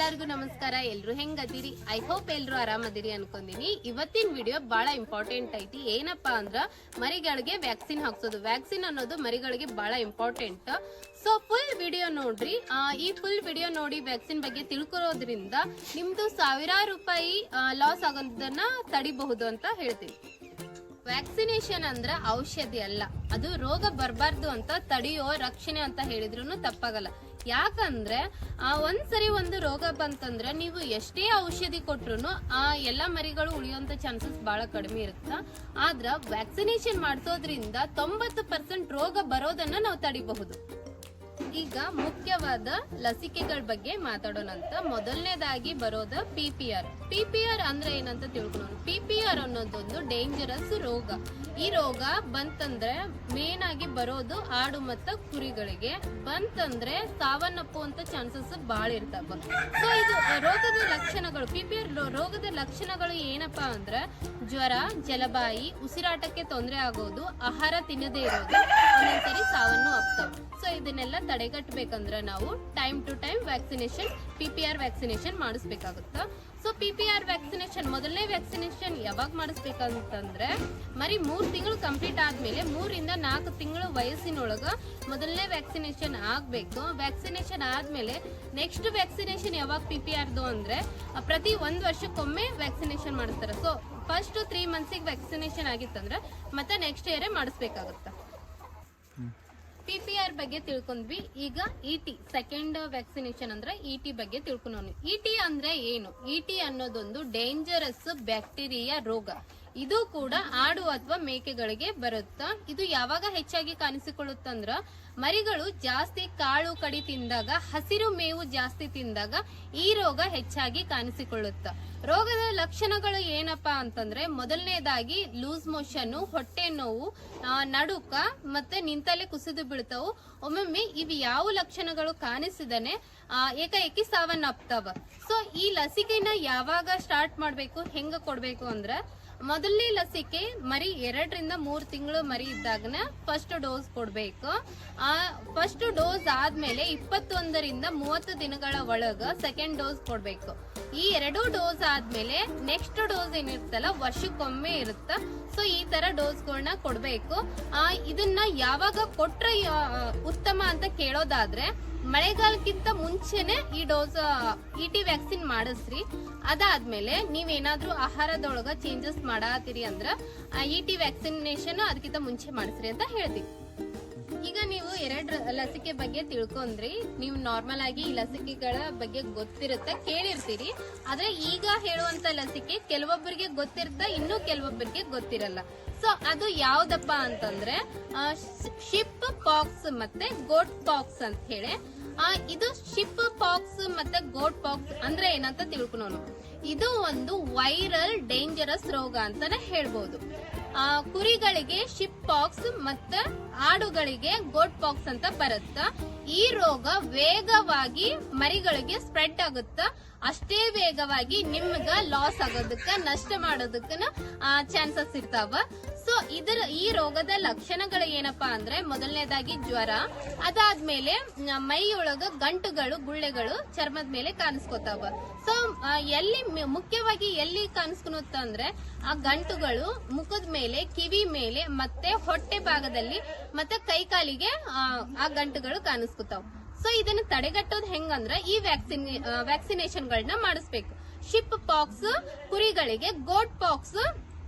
ಎಲ್ಲರಿಗೂ ನಮಸ್ಕಾರ. ಎಲ್ರು ಹೆಂಗದಿರಿ? ಐ ಹೋಪ್ ಎಲ್ರು ಆರಾಮದಿರಿ ಅನ್ಕೊಂದಿನಿ. ಇವತ್ತಿನ ವಿಡಿಯೋ ಬಹಳ ಇಂಪಾರ್ಟೆಂಟ್ ಐತಿ. ಏನಪ್ಪಾ ಅಂದ್ರ ಮರಿಗಳಿಗೆ ವ್ಯಾಕ್ಸಿನ್ ಹಾಕ್ಸೋದು. ವ್ಯಾಕ್ಸಿನ್ ಅನ್ನೋದು ಮರಿಗಳಿಗೆ ಬಹಳ ಇಂಪಾರ್ಟೆಂಟ್. ಸೊ ಫುಲ್ ವಿಡಿಯೋ ನೋಡ್ರಿ. ಈ ಫುಲ್ ವಿಡಿಯೋ ನೋಡಿ ವ್ಯಾಕ್ಸಿನ್ ಬಗ್ಗೆ ತಿಳ್ಕೊಳ್ಳೋದ್ರಿಂದ ನಿಮ್ದು ಸಾವಿರಾರು ರೂಪಾಯಿ ಲಾಸ್ ಆಗೋದನ್ನ ತಡಿಬಹುದು ಅಂತ ಹೇಳ್ತೀನಿ. ವ್ಯಾಕ್ಸಿನೇಷನ್ ಅಂದ್ರ ಔಷಧಿ ಅಲ್ಲ, ಅದು ರೋಗ ಬರಬಾರ್ದು ಅಂತ ತಡೆಯೋ ರಕ್ಷಣೆ ಅಂತ ಹೇಳಿದ್ರು ತಪ್ಪಾಗಲ್ಲ. ಯಾಕಂದ್ರೆ ಒಂದ್ಸರಿ ಒಂದು ರೋಗ ಬಂತಂದ್ರೆ ನೀವು ಎಷ್ಟೇ ಔಷಧಿ ಕೊಟ್ರು ಆ ಎಲ್ಲಾ ಮರಿಗಳು ಉಳಿಯುವಂತ ಚಾನ್ಸಸ್ ಬಹಳ ಕಡಿಮೆ ಇರುತ್ತ. ಆದ್ರ ವ್ಯಾಕ್ಸಿನೇಷನ್ ಮಾಡಿಸೋದ್ರಿಂದ 90% ರೋಗ ಬರೋದನ್ನ ನಾವು ತಡಿಬಹುದು. ಈಗ ಮುಖ್ಯವಾದ ಲಸಿಕೆಗಳ ಬಗ್ಗೆ ಮಾತಾಡೋಣಂತ. ಮೊದಲನೇದಾಗಿ ಬರೋದು PPR ಅಂದ್ರೆ ಏನಂತ ತಿಳ್ಕೊಳ್ಳೋಣ. PPR ಅನ್ನೋದೊಂದು ಡೇಂಜರಸ್ ರೋಗ. ಈ ರೋಗ ಬಂತಂದ್ರೆ ಮೇನ್ ಆಗಿ ಬರೋದು ಆಡು ಮತ್ತ ಕುರಿಗಳಿಗೆ. ಬಂತಂದ್ರೆ ಸಾವನ್ನಪ್ಪುವಂತ ಚಾನ್ಸಸ್ ಬಾಳ ಇರ್ತಾವ. ಸೊ ಇದು ರೋಗದ ಲಕ್ಷಣಗಳು. PPR ರೋಗದ ಲಕ್ಷಣಗಳು ಏನಪ್ಪಾ ಅಂದ್ರೆ ಜ್ವರ, ಜಲಬಾಯಿ, ಉಸಿರಾಟಕ್ಕೆ ತೊಂದರೆ ಆಗೋದು, ಆಹಾರ ತಿನ್ನದೇ ಇರೋದು, ಒಂದೊಂದ್ಸರಿ ಸಾವನ್ನು ಅಪ್ತಾವ. ಸೊ ಇದನ್ನೆಲ್ಲ ತಡೆಗಟ್ಟಬೇಕಂದ್ರೆ ನಾವು time to time vaccination PPR vaccination ಮಾಡಿಸ್ಬೇಕಾಗುತ್ತ. ಸೊ PPR ವ್ಯಾಕ್ಸಿನೇಷನ್ ಮೊದಲನೇ ವ್ಯಾಕ್ಸಿನೇಷನ್ ಯಾವಾಗ ಮಾಡಿಸ್ಬೇಕಂತಂದ್ರೆ ಮರಿ 3 ತಿಂಗಳು ಕಂಪ್ಲೀಟ್ ಆದ್ಮೇಲೆ 3 ರಿಂದ 4 ತಿಂಗಳು ವಯಸ್ಸಿನೊಳಗ ಮೊದಲನೇ ವ್ಯಾಕ್ಸಿನೇಷನ್ ಆಗ್ಬೇಕು. ವ್ಯಾಕ್ಸಿನೇಷನ್ ಆದ್ಮೇಲೆ ನೆಕ್ಸ್ಟ್ ವ್ಯಾಕ್ಸಿನೇಷನ್ ಯಾವಾಗ PPRದು ಅಂದ್ರೆ ಪ್ರತಿ 1 ವರ್ಷಕ್ಕೊಮ್ಮೆ ವ್ಯಾಕ್ಸಿನೇಷನ್ ಮಾಡಿಸ್ತಾರೆ. ಸೊ ಫಸ್ಟ್ 3 ಮಂತ್ಸಿಗೆ ವ್ಯಾಕ್ಸಿನೇಷನ್ ಆಗಿತ್ತಂದ್ರೆ ಮತ್ತೆ ನೆಕ್ಸ್ಟ್ ಇಯರ್ ಮಾಡಿಸ್ಬೇಕಾಗುತ್ತ. PPR ಬಗ್ಗೆ ತಿಳ್ಕೊಂಡ್ವಿ. ಈಗ ET ಸೆಕೆಂಡ್ ವ್ಯಾಕ್ಸಿನೇಷನ್ ಅಂದ್ರೆ ET ಬಗ್ಗೆ ತಿಳ್ಕೊಂಡ್ವಿ. ET ಅಂದ್ರೆ ಏನು? ET ಅನ್ನೋದೊಂದು ಡೇಂಜರಸ್ ಬ್ಯಾಕ್ಟೀರಿಯಾ ರೋಗ. ಇದು ಕೂಡ ಆಡು ಅಥವಾ ಮೇಕೆಗಳಿಗೆ ಬರುತ್ತಾ. ಇದು ಯಾವಾಗ ಹೆಚ್ಚಾಗಿ ಕಾಣಿಸಿಕೊಳ್ಳುತ್ತಂದ್ರ ಮರಿಗಳು ಜಾಸ್ತಿ ಕಾಳು ಕಡಿ ತಿಂದಾಗ, ಹಸಿರು ಮೇವು ಜಾಸ್ತಿ ತಿಂದಾಗ ಈ ರೋಗ ಹೆಚ್ಚಾಗಿ ಕಾಣಿಸಿಕೊಳ್ಳುತ್ತ. ರೋಗದ ಲಕ್ಷಣಗಳು ಏನಪ್ಪಾ ಅಂತಂದ್ರೆ ಮೊದಲನೇದಾಗಿ ಲೂಸ್ ಮೋಷನ್, ಹೊಟ್ಟೆ ನೋವು, ನಡುಕ ಮತ್ತೆ ನಿಂತಲ್ಲೇ ಕುಸಿದು ಬೀಳ್ತಾವು. ಒಮ್ಮೊಮ್ಮೆ ಇವು ಯಾವ ಲಕ್ಷಣಗಳು ಕಾಣಿಸಿದನೆ ಏಕಾಏಕಿ ಸಾವನ್ನಪ್ತಾವ. ಸೊ ಈ ಲಸಿಕೆನ ಯಾವಾಗ ಸ್ಟಾರ್ಟ್ ಮಾಡ್ಬೇಕು, ಹೆಂಗ ಕೊಡ್ಬೇಕು ಅಂದ್ರ ಮೊದಲನೇ ಲಸಿಕೆ ಮರಿ 2 ರಿಂದ 3 ತಿಂಗಳು ಮರಿ ಇದ್ದಾಗನ ಫಸ್ಟ್ ಡೋಸ್ ಕೊಡ್ಬೇಕು. ಫಸ್ಟ್ ಡೋಸ್ ಆದ್ಮೇಲೆ 21 ರಿಂದ 30 ದಿನಗಳ ಒಳಗ ಸೆಕೆಂಡ್ ಡೋಸ್ ಕೊಡ್ಬೇಕು. ಈ 2 ಡೋಸ್ ಆದ್ಮೇಲೆ ನೆಕ್ಸ್ಟ್ ಡೋಸ್ ಏನಿರ್ತಲ್ಲ ವರ್ಷಕ್ಕೊಮ್ಮೆ ಇರುತ್ತ. ಸೊ ಈ ತರ ಡೋಸ್ಗಳನ್ನ ಕೊಡ್ಬೇಕು. ಇದನ್ನ ಯಾವಾಗ ಕೊಟ್ರೆ ಉತ್ತಮ ಅಂತ ಕೇಳೋದಾದ್ರೆ ಮಳೆಗಾಲಕ್ಕಿಂತ ಮುಂಚೆನೆ ಈ ಡೋಸ್ ET ವ್ಯಾಕ್ಸಿನ್ ಮಾಡಿಸ್ರಿ. ಅದಾದ್ಮೇಲೆ ನೀವೇನಾದ್ರೂ ಆಹಾರದೊಳಗ ಚೇಂಜಸ್ ಮಾಡಾತಿರಿ ಅಂದ್ರ ET ವ್ಯಾಕ್ಸಿನೇಷನ್ ಅದಕ್ಕಿಂತ ಮುಂಚೆ ಮಾಡಿಸ್ರಿ ಅಂತ ಹೇಳ್ತೀವಿ. ಈಗ ನೀವು 2 ಲಸಿಕೆ ಬಗ್ಗೆ ತಿಳ್ಕೊಂಡ್ರಿ. ನೀವು ನಾರ್ಮಲ್ ಆಗಿ ಈ ಲಸಿಕೆಗಳ ಬಗ್ಗೆ ಗೊತ್ತಿರುತ್ತೆ, ಕೇಳಿರ್ತೀರಿ. ಆದ್ರೆ ಈಗ ಹೇಳುವಂತ ಲಸಿಕೆ ಕೆಲವೊಬ್ಬರಿಗೆ ಗೊತ್ತಿರುತ್ತ, ಇನ್ನು ಕೆಲವೊಬ್ಬರಿಗೆ ಗೊತ್ತಿರಲ್ಲ. ಸೊ ಅದು ಯಾವ್ದಪ್ಪ ಅಂತಂದ್ರೆ ಶಿಪ್ ಪಾಕ್ಸ್ ಮತ್ತೆ ಗೋಟ್ ಪಾಕ್ಸ್ ಅಂತ ಹೇಳಿ. ಇದು ಶಿಪ್ ಪಾಕ್ಸ್ ಮತ್ತೆ ಗೋಟ್ ಪಾಕ್ಸ್ ಅಂದ್ರೆ ಏನಂತ ತಿಳ್ಕೊಳೋಣ. ಇದು ಒಂದು ವೈರಲ್ ಡೇಂಜರಸ್ ರೋಗ ಅಂತಾನೆ ಹೇಳ್ಬೋದು. ಕುರಿಗಳಿಗೆ ಶಿಪ್ ಪಾಕ್ಸ್ ಮತ್ತೆ ಆಡುಗಳಿಗೆ ಗೋಟ್ ಪಾಕ್ಸ್ ಅಂತ ಬರುತ್ತ. ಈ ರೋಗ ವೇಗವಾಗಿ ಮರಿಗಳಿಗೆ ಸ್ಪ್ರೆಡ್ ಆಗುತ್ತ. ಅಷ್ಟೇ ವೇಗವಾಗಿ ನಿಮ್ಗ ಲಾಸ್ ಆಗೋದಕ್ಕ, ನಷ್ಟ ಮಾಡೋದಕ್ಕ ಚಾನ್ಸಸ್ ಇರ್ತಾವ. ಸೊ ಈ ರೋಗದ ಲಕ್ಷಣಗಳು ಏನಪ್ಪಾ ಅಂದ್ರೆ ಮೊದಲನೇದಾಗಿ ಜ್ವರ, ಅದಾದ್ಮೇಲೆ ಮೈಯೊಳಗ ಗಂಟುಗಳು, ಗುಳ್ಳೆಗಳು ಚರ್ಮದ ಮೇಲೆ ಕಾಣಿಸ್ಕೊತಾವ. ಸೊ ಮುಖ್ಯವಾಗಿ ಎಲ್ಲಿ ಕಾಣಿಸ್ಕೊಳುತ್ತ ಅಂದ್ರೆ ಆ ಗಂಟುಗಳು ಮುಖದ ಮೇಲೆ, ಕಿವಿ ಮೇಲೆ ಮತ್ತೆ ಹೊಟ್ಟೆ ಭಾಗದಲ್ಲಿ ಮತ್ತೆ ಕೈಕಾಲಿಗೆ ಆ ಗಂಟುಗಳು ಕಾಣಿಸ್ಕೊತಾವ. ಸೊ ಇದನ್ನ ತಡೆಗಟ್ಟೋದು ಹೆಂಗಂದ್ರೆ ಈ ವ್ಯಾಕ್ಸಿನೇಷನ್ ಗಳನ್ನ ಮಾಡಿಸ್ಬೇಕು. ಶಿಪ್ ಪಾಕ್ಸ್ ಕುರಿಗಳಿಗೆ, ಗೋಟ್ ಪಾಕ್ಸ್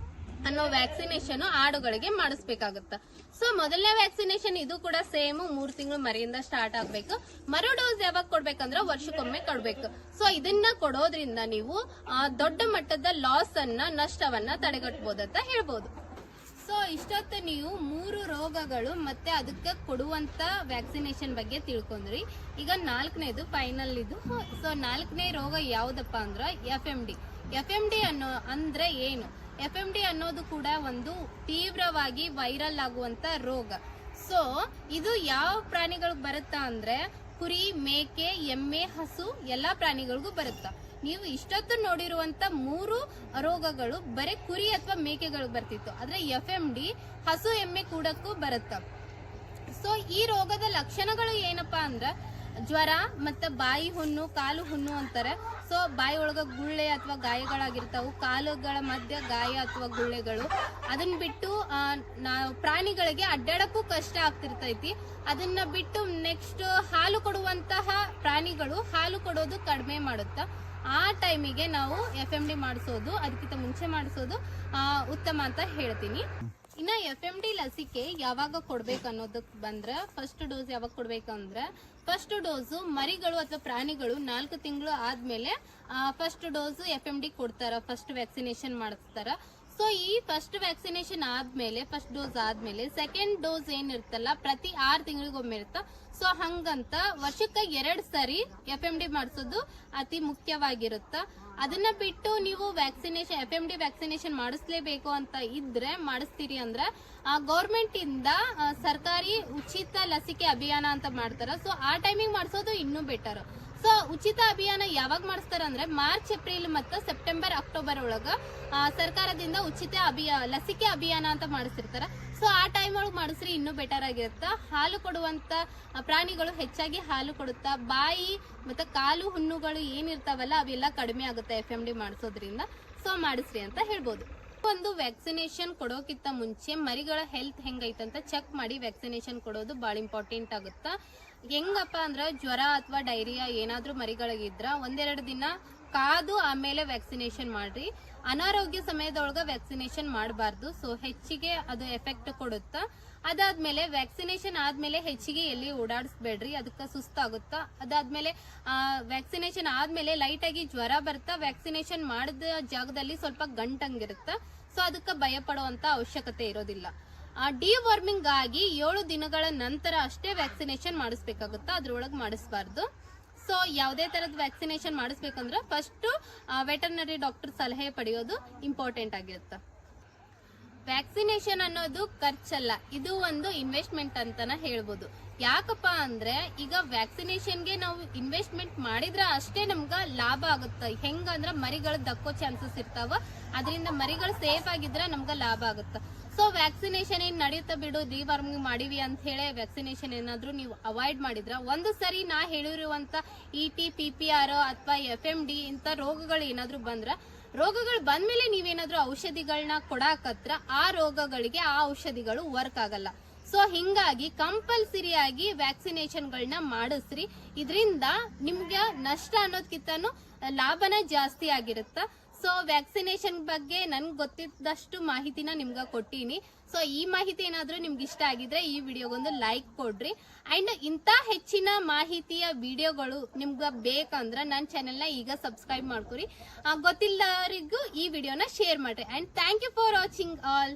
ಅನ್ನೋ ವ್ಯಾಕ್ಸಿನೇಷನ್ ಆಡುಗಳಿಗೆ ಮಾಡಿಸ್ಬೇಕಾಗುತ್ತ. ಸೊ ಮೊದಲನೇ ವ್ಯಾಕ್ಸಿನೇಷನ್ ಇದು ಕೂಡ ಸೇಮ್ 3 ತಿಂಗಳು ಮರಿಯಿಂದ ಸ್ಟಾರ್ಟ್ ಆಗ್ಬೇಕು. ಮರು ಡೋಸ್ ಯಾವಾಗ ಕೊಡ್ಬೇಕಂದ್ರ ವರ್ಷಕ್ಕೊಮ್ಮೆ ಕೊಡ್ಬೇಕು. ಸೊ ಇದನ್ನ ಕೊಡೋದ್ರಿಂದ ನೀವು ದೊಡ್ಡ ಮಟ್ಟದ ಲಾಸ್ ಅನ್ನ, ನಷ್ಟವನ್ನ ತಡೆಗಟ್ಟಬಹುದಂತ ಹೇಳ್ಬೋದು. ಸೊ ಇಷ್ಟೊತ್ತು ನೀವು 3 ರೋಗಗಳು ಮತ್ತೆ ಅದಕ್ಕೆ ಕೊಡುವಂತ ವ್ಯಾಕ್ಸಿನೇಷನ್ ಬಗ್ಗೆ ತಿಳ್ಕೊಂಡ್ರಿ. ಈಗ 4ನೇದು ಫೈನಲ್ ಇದು. ಸೊ 4ನೇ ರೋಗ ಯಾವ್ದಪ್ಪ ಅಂದ್ರ FMD ಅಂದ್ರೆ ಏನು? FMD ಅನ್ನೋದು ಕೂಡ ಒಂದು ತೀವ್ರವಾಗಿ ವೈರಲ್ ಆಗುವಂತ ರೋಗ. ಸೊ ಇದು ಯಾವ ಪ್ರಾಣಿಗಳಿಗೆ ಬರುತ್ತಾ ಅಂದ್ರೆ ಕುರಿ, ಮೇಕೆ, ಎಮ್ಮೆ, ಹಸು ಎಲ್ಲಾ ಪ್ರಾಣಿಗಳಿಗೂ ಬರುತ್ತಾ. ನೀವು ಇಷ್ಟೊತ್ತು ನೋಡಿರುವಂತ 3 ರೋಗಗಳು ಬರೀ ಕುರಿ ಅಥವಾ ಮೇಕೆಗಳಿಗೆ ಬರ್ತಿತ್ತು. ಆದ್ರೆ FMD ಹಸು, ಎಮ್ಮೆ ಕೂಡಕ್ಕೂ ಬರುತ್ತ. ಸೊ ಈ ರೋಗದ ಲಕ್ಷಣಗಳು ಏನಪ್ಪಾ ಅಂದ್ರ ಜ್ವರ ಮತ್ತೆ ಬಾಯಿ ಹುಣ್ಣು, ಕಾಲು ಹುಣ್ಣು ಅಂತಾರೆ. ಸೊ ಬಾಯಿ ಒಳಗ ಗುಳ್ಳೆ ಅಥವಾ ಗಾಯಗಳಾಗಿರ್ತಾವು, ಕಾಲುಗಳ ಮಧ್ಯ ಗಾಯ ಅಥವಾ ಗುಳ್ಳೆಗಳು. ಅದನ್ನ ಬಿಟ್ಟು ನಾವು ಪ್ರಾಣಿಗಳಿಗೆ ಅಡ್ಡಾಡಕ್ಕೂ ಕಷ್ಟ ಆಗ್ತಿರ್ತೈತಿ. ಅದನ್ನ ಬಿಟ್ಟು ನೆಕ್ಸ್ಟ್ ಹಾಲು ಕೊಡುವಂತಹ ಪ್ರಾಣಿಗಳು ಹಾಲು ಕೊಡೋದು ಕಡಿಮೆ ಮಾಡುತ್ತ. ಆ ಟೈಮಿಗೆ ನಾವು FMD ಮಾಡಿಸೋದು, ಅದಕ್ಕಿಂತ ಮುಂಚೆ ಮಾಡಿಸೋದು ಉತ್ತಮ ಅಂತ ಹೇಳ್ತೀನಿ. ಇನ್ನ FMD ಲಸಿಕೆ ಯಾವಾಗ ಕೊಡ್ಬೇಕು ಅನ್ನೋದಕ್ಕೆ ಬಂದ್ರೆ, ಫಸ್ಟ್ ಡೋಸ್ ಯಾವಾಗ ಕೊಡ್ಬೇಕಂದ್ರೆ, ಫಸ್ಟ್ ಡೋಸು ಮರಿಗಳು ಅಥವಾ ಪ್ರಾಣಿಗಳು 4 ತಿಂಗಳು ಆದ್ಮೇಲೆ ಫಸ್ಟ್ ಡೋಸ್ FMD ಕೊಡ್ತಾರ, ಫಸ್ಟ್ ವ್ಯಾಕ್ಸಿನೇಷನ್ ಮಾಡಿಸ್ತಾರ. ಸೊ ಈ ಫಸ್ಟ್ ವ್ಯಾಕ್ಸಿನೇಷನ್ ಆದ್ಮೇಲೆ, ಫಸ್ಟ್ ಡೋಸ್ ಆದ್ಮೇಲೆ ಸೆಕೆಂಡ್ ಡೋಸ್ ಏನಿರ್ತಲ್ಲ ಪ್ರತಿ 6 ತಿಂಗಳಿಗೊಮ್ಮೆ ಇರ್ತ. ಸೊ ಹಂಗಂತ ವರ್ಷಕ್ಕೆ 2 ಸರಿ FMD ಮಾಡಿಸೋದು ಅತಿ ಮುಖ್ಯವಾಗಿರುತ್ತ. ಅದನ್ನ ಬಿಟ್ಟು ನೀವು ವ್ಯಾಕ್ಸಿನೇಷನ್ FMD ವ್ಯಾಕ್ಸಿನೇಷನ್ ಮಾಡಿಸ್ಲೇಬೇಕು ಅಂತ ಇದ್ರೆ ಮಾಡಿಸ್ತೀರಿ ಅಂದ್ರೆ ಗೌರ್ಮೆಂಟ್ ಇಂದ ಸರ್ಕಾರಿ ಉಚಿತ ಲಸಿಕೆ ಅಭಿಯಾನ ಅಂತ ಮಾಡ್ತಾರ. ಸೊ ಆ ಟೈಮಿಂಗ್ ಮಾಡಿಸೋದು ಇನ್ನೂ ಬೆಟರ್. ಸೊ ಉಚಿತ ಅಭಿಯಾನ ಯಾವಾಗ ಮಾಡಿಸ್ತಾರ ಅಂದ್ರೆ ಮಾರ್ಚ್, ಏಪ್ರಿಲ್ ಮತ್ತು ಸೆಪ್ಟೆಂಬರ್, ಅಕ್ಟೋಬರ್ ಒಳಗ ಸರ್ಕಾರದಿಂದ ಉಚಿತ ಲಸಿಕೆ ಅಭಿಯಾನ ಅಂತ ಮಾಡಿಸಿರ್ತಾರ. ಸೊ ಆ ಟೈಮ್ ಒಳಗೆ ಮಾಡಿಸ್ರಿ ಇನ್ನೂ ಬೆಟರ್ ಆಗಿರುತ್ತ. ಹಾಲು ಕೊಡುವಂತ ಪ್ರಾಣಿಗಳು ಹೆಚ್ಚಾಗಿ ಹಾಲು ಕೊಡುತ್ತಾ, ಬಾಯಿ ಮತ್ತೆ ಕಾಲು ಹುಣ್ಣುಗಳು ಏನಿರ್ತಾವಲ್ಲ ಅವೆಲ್ಲ ಕಡಿಮೆ ಆಗುತ್ತೆ FMD ಮಾಡಿಸೋದ್ರಿಂದ. ಸೊ ಮಾಡಿಸ್ರಿ ಅಂತ ಹೇಳ್ಬೋದು. ಒಂದು ವ್ಯಾಕ್ಸಿನೇಷನ್ ಕೊಡೋಕ್ಕಿಂತ ಮುಂಚೆ ಮರಿಗಳ ಹೆಲ್ತ್ ಹೆಂಗೈತಂತ ಚೆಕ್ ಮಾಡಿ ವ್ಯಾಕ್ಸಿನೇಷನ್ ಕೊಡೋದು ಬಹಳ ಇಂಪಾರ್ಟೆಂಟ್ ಆಗುತ್ತಾ. ಹೆಂಗಪ್ಪ ಅಂದ್ರೆ ಜ್ವರ ಅಥವಾ ಡೈರಿಯಾ ಏನಾದ್ರೂ ಮರಿಗಳಿಗಿದ್ರ 1-2 ದಿನ ಕಾದು ಆಮೇಲೆ ವ್ಯಾಕ್ಸಿನೇಷನ್ ಮಾಡ್ರಿ. ಅನಾರೋಗ್ಯ ಸಮಯದೊಳಗ ವ್ಯಾಕ್ಸಿನೇಷನ್ ಮಾಡಬಾರ್ದು. ಸೊ ಹೆಚ್ಚಿಗೆ ಅದು ಎಫೆಕ್ಟ್ ಕೊಡುತ್ತಾ. ಅದಾದ್ಮೇಲೆ ವ್ಯಾಕ್ಸಿನೇಷನ್ ಆದ್ಮೇಲೆ ಹೆಚ್ಚಿಗೆ ಎಲ್ಲಿ ಓಡಾಡಿಸ್ಬೇಡ್ರಿ, ಅದಕ್ಕೆ ಸುಸ್ತಾಗುತ್ತಾ. ಅದಾದ್ಮೇಲೆ ವ್ಯಾಕ್ಸಿನೇಷನ್ ಆದ್ಮೇಲೆ ಲೈಟ್ ಆಗಿ ಜ್ವರ ಬರ್ತಾ, ವ್ಯಾಕ್ಸಿನೇಷನ್ ಮಾಡಿದ ಜಾಗದಲ್ಲಿ ಸ್ವಲ್ಪ ಗಂಟಂಗಿರುತ್ತ. ಸೊ ಅದಕ್ಕೆ ಭಯ ಪಡುವಂತ ಅವಶ್ಯಕತೆ ಇರೋದಿಲ್ಲ. ಡಿವಾರ್ಮಿಂಗ್ ಆಗಿ 7 ದಿನಗಳ ನಂತರ ಅಷ್ಟೇ ವ್ಯಾಕ್ಸಿನೇಷನ್ ಮಾಡಿಸ್ಬೇಕಾಗುತ್ತಾ, ಅದ್ರೊಳಗೆ ಮಾಡಿಸಬಾರ್ದು. ಸೊ ಯಾವುದೇ ತರದ ವ್ಯಾಕ್ಸಿನೇಷನ್ ಮಾಡಿಸ್ಬೇಕಂದ್ರೆ ಫಸ್ಟ್ ವೆಟರ್ನರಿ ಡಾಕ್ಟರ್ ಸಲಹೆ ಪಡೆಯೋದು ಇಂಪಾರ್ಟೆಂಟ್ ಆಗಿರುತ್ತೆ. ವ್ಯಾಕ್ಸಿನೇಷನ್ ಅನ್ನೋದು ಖರ್ಚಲ್ಲ, ಇದು ಒಂದು ಇನ್ವೆಸ್ಟ್ಮೆಂಟ್ ಅಂತಾನೆ ಹೇಳ್ಬೋದು. ಯಾಕಪ್ಪ ಅಂದ್ರೆ ಈಗ ವ್ಯಾಕ್ಸಿನೇಷನ್ಗೆ ನಾವು ಇನ್ವೆಸ್ಟ್ಮೆಂಟ್ ಮಾಡಿದ್ರೆ ಅಷ್ಟೇ ನಮ್ಗ ಲಾಭ ಆಗುತ್ತೆ. ಹೆಂಗಂದ್ರ ಮರಿಗಳು ದಕ್ಕೋ ಚಾನ್ಸಸ್ ಇರ್ತಾವ, ಅದರಿಂದ ಮರಿಗಳು ಸೇಫ್ ಆಗಿದ್ರೆ ನಮ್ಗ ಲಾಭ ಆಗುತ್ತೆ. ಸೊ ವ್ಯಾಕ್ಸಿನೇಷನ್ ಏನ್ ನಡೆಯುತ್ತಾ ಬಿಡು, ಡಿವಾರ್ಮಿಂಗ್ ಮಾಡಿವಿ ಅಂತ ಹೇಳಿ ವ್ಯಾಕ್ಸಿನೇಷನ್ ಏನಾದ್ರೂ ನೀವು ಅವಾಯ್ಡ್ ಮಾಡಿದ್ರ, ಒಂದು ಸರಿ ನಾ ಹೇಳಿರುವಂತ ET, PPR ಅಥವಾ FMD ಇಂತ ರೋಗಗಳು ಏನಾದ್ರೂ ರೋಗಗಳು ಬಂದ್ಮೇಲೆ ನೀವೇನಾದ್ರೂ ಔಷಧಿಗಳನ್ನ ಕೊಡಾಕತ್ರ ಆ ರೋಗಗಳಿಗೆ ಆ ಔಷಧಿಗಳು ವರ್ಕ್ ಆಗಲ್ಲ. ಸೊ ಹಿಂಗಾಗಿ ಕಂಪಲ್ಸರಿಯಾಗಿ ವ್ಯಾಕ್ಸಿನೇಷನ್ಗಳನ್ನ ಮಾಡಿಸ್ರಿ. ಇದರಿಂದ ನಿಮ್ಗೆ ನಷ್ಟ ಅನ್ನೋದಕ್ಕಿಂತನೂ ಲಾಭನ ಜಾಸ್ತಿ ಆಗಿರುತ್ತ. ಸೊ ವ್ಯಾಕ್ಸಿನೇಷನ್ ಬಗ್ಗೆ ನನ್ಗೆ ಗೊತ್ತಿದ್ದಷ್ಟು ಮಾಹಿತಿನ ನಿಮ್ಗೆ ಕೊಟ್ಟೀನಿ. ಸೊ ಈ ಮಾಹಿತಿ ಏನಾದ್ರೂ ನಿಮ್ಗೆ ಇಷ್ಟ ಆಗಿದ್ರೆ ಈ ವಿಡಿಯೋಗೊಂದು ಲೈಕ್ ಕೊಡ್ರಿ. ಅಂಡ್ ಇಂಥ ಹೆಚ್ಚಿನ ಮಾಹಿತಿಯ ವಿಡಿಯೋಗಳು ನಿಮ್ಗೆ ಬೇಕಂದ್ರೆ ನನ್ನ ಚಾನೆಲ್ನ ಈಗ ಸಬ್ಸ್ಕ್ರೈಬ್ ಮಾಡ್ಕೊರಿ. ಗೊತ್ತಿಲ್ಲದವರಿಗೂ ಈ ವಿಡಿಯೋನ ಶೇರ್ ಮಾಡ್ರಿ. And thank you for watching all.